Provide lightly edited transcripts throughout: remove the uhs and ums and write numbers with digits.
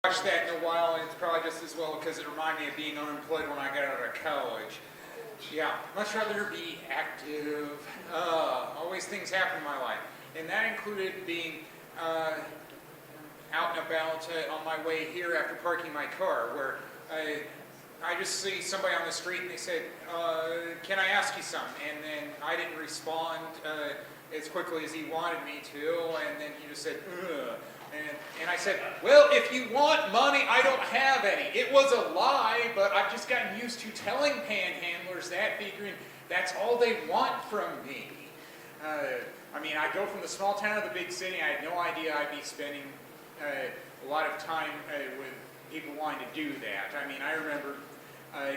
Watched that in a while, and it's probably just as well because it reminded me of being unemployed when I got out of college. Yeah, much rather be active. Always things happen in my life. And that included being out and about on my way here after parking my car, where I just see somebody on the street and they said, can I ask you something? And then I didn't respond as quickly as he wanted me to, and then he just said, ugh. And I said, well, if you want money, I don't have any. It was a lie, but I've just gotten used to telling panhandlers that, figuring that's all they want from me. I mean, I go from the small town to the big city. I had no idea I'd be spending a lot of time with people wanting to do that. I mean, I remember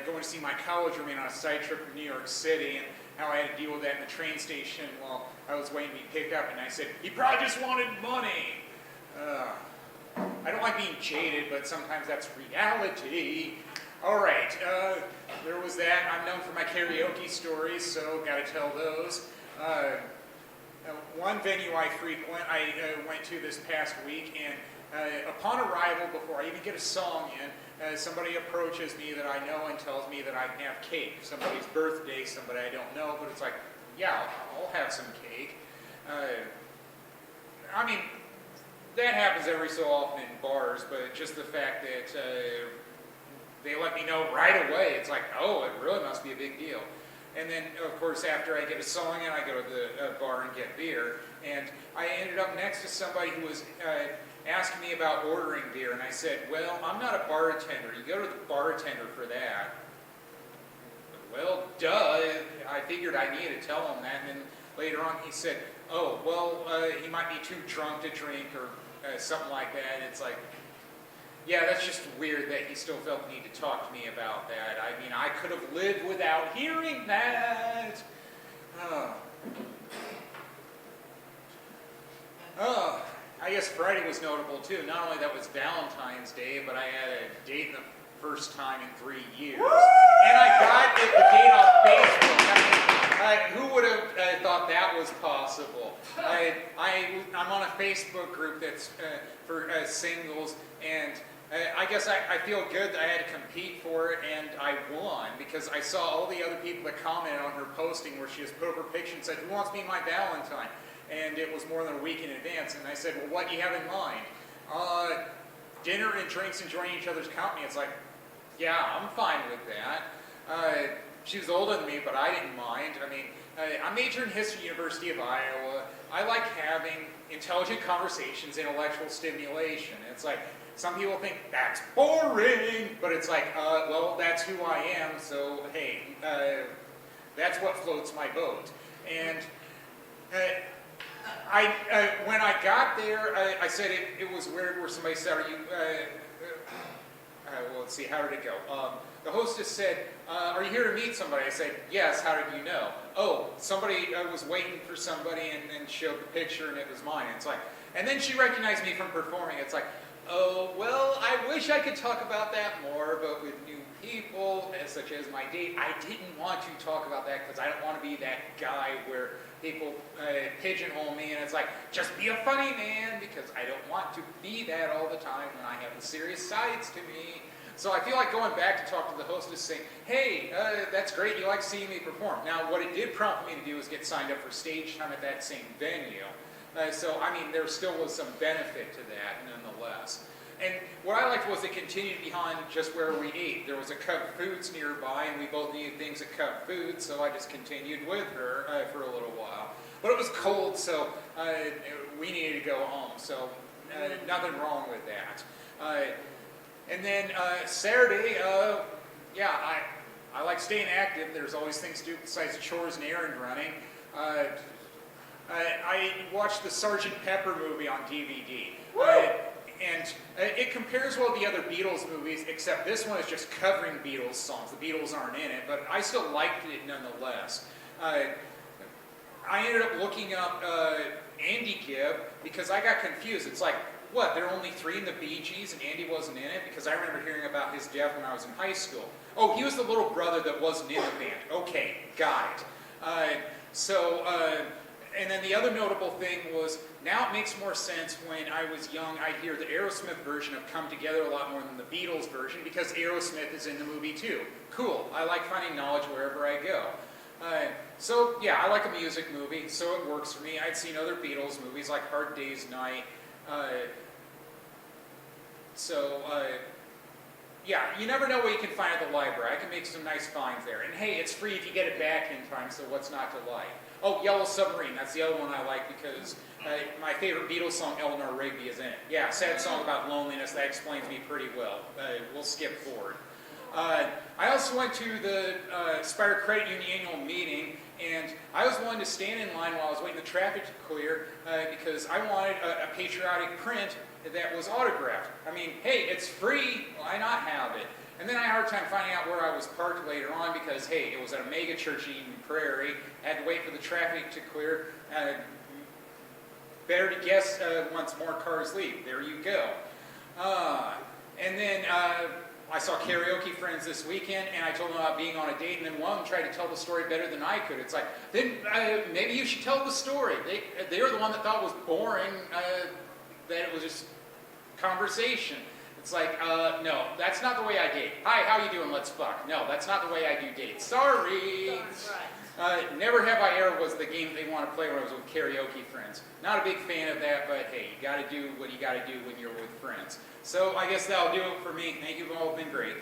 going to see my college roommate on a side trip to New York City, and how I had to deal with that in the train station while I was waiting to be picked up. And I said, he probably just wanted money. I don't like being jaded, but sometimes that's reality. All right, there was that. I'm known for my karaoke stories, so got to tell those. One venue I frequent, I went to this past week, and upon arrival, before I even get a song in, somebody approaches me that I know and tells me that I can have cake. Somebody's birthday, somebody I don't know, but it's like, yeah, I'll have some cake. I mean, that happens every so often in bars, but just the fact that they let me know right away, it's like, oh, it really must be a big deal. And then, of course, after I get a song in, I go to the bar and get beer. And I ended up next to somebody who was asking me about ordering beer, and I said, well, I'm not a bartender. You go to the bartender for that. Well, duh. I figured I needed to tell him that. And then later on he said, oh, well, he might be too drunk to drink or something like that. And it's like, yeah, that's just weird that he still felt the need to talk to me about that. I mean, I could have lived without hearing that. I guess Friday was notable too. Not only that was Valentine's Day, but I had a date in the first time in 3 years. And I got the date off Facebook. Who would have thought that was possible? I'm on a Facebook group that's for singles, and I guess I feel good that I had to compete for it, and I won, because I saw all the other people that commented on her posting where she just put up her picture and said, who wants to be my Valentine? And it was more than a week in advance, and I said, well, what do you have in mind? Dinner and drinks, enjoying each other's company. It's like, yeah, I'm fine with that. She was older than me, but I didn't mind. I mean, I majored in history, University of Iowa. I like having intelligent conversations, intellectual stimulation. It's like, some people think that's boring, but it's like, well, that's who I am, so hey, that's what floats my boat. And when I got there, I said it was weird where somebody said, are you, well, let's see, how did it go? The hostess said, are you here to meet somebody? I said, yes, how did you know? Oh, somebody was waiting for somebody and then showed the picture and it was mine. It's like, and then she recognized me from performing. It's like, oh, well, I wish I could talk about that more, but with new people, such as my date, I didn't want to talk about that because I don't want to be that guy where people pigeonhole me, and it's like, just be a funny man, because I don't want to be that all the time when I have the serious sides to me. So I feel like going back to talk to the hostess saying, hey, that's great, you like seeing me perform. Now, what it did prompt me to do is get signed up for stage time at that same venue. So, I mean, there still was some benefit to that, nonetheless. And what I liked was it continued behind just where we ate. There was a Cub Foods nearby, and we both needed things at Cub Foods, so I just continued with her for a little while. But it was cold, so we needed to go home, so nothing wrong with that. And then Saturday, yeah, I like staying active. There's always things to do besides chores and errand running. I watched the Sgt. Pepper movie on DVD. And it compares well to the other Beatles movies, except this one is just covering Beatles songs. The Beatles aren't in it, but I still liked it nonetheless. I ended up looking up Andy Gibb because I got confused. It's like, what, there are only 3 in the Bee Gees and Andy wasn't in it? Because I remember hearing about his death when I was in high school. Oh, he was the little brother that wasn't in the band. Okay, got it. and then the other notable thing was, now it makes more sense when I was young, I'd hear the Aerosmith version of Come Together a lot more than the Beatles version, because Aerosmith is in the movie too. Cool, I like finding knowledge wherever I go. So yeah, I like a music movie, so it works for me. I'd seen other Beatles movies like Hard Day's Night. Yeah, you never know what you can find at the library. I can make some nice finds there. And hey, it's free if you get it back in time, so what's not to like? Oh, Yellow Submarine, that's the other one I like because my favorite Beatles song, Eleanor Rigby, is in it. Yeah, sad song about loneliness, that explains me pretty well. We'll skip forward. I also went to the Spire Credit Union annual meeting, and I was willing to stand in line while I was waiting the traffic to clear because I wanted a patriotic print that was autographed. I mean, hey, it's free, why not have it? And then I had a hard time finding out where I was parked later on because, hey, it was at a mega church in Eden Prairie. I had to wait for the traffic to clear. Better to guess once more cars leave. There you go. And then I saw Karaoke Friends this weekend, and I told them about being on a date, and then one of them tried to tell the story better than I could. It's like, then maybe you should tell the story. They were the one that thought it was boring, that it was just conversation. It's like, no, that's not the way I date. Hi, how you doing? Let's fuck. No, that's not the way I do dates. Sorry. Never Have I Ever was the game they want to play when I was with Karaoke Friends. Not a big fan of that, but hey, you got to do what you got to do when you're with friends. So I guess that'll do it for me. Thank you all, been great.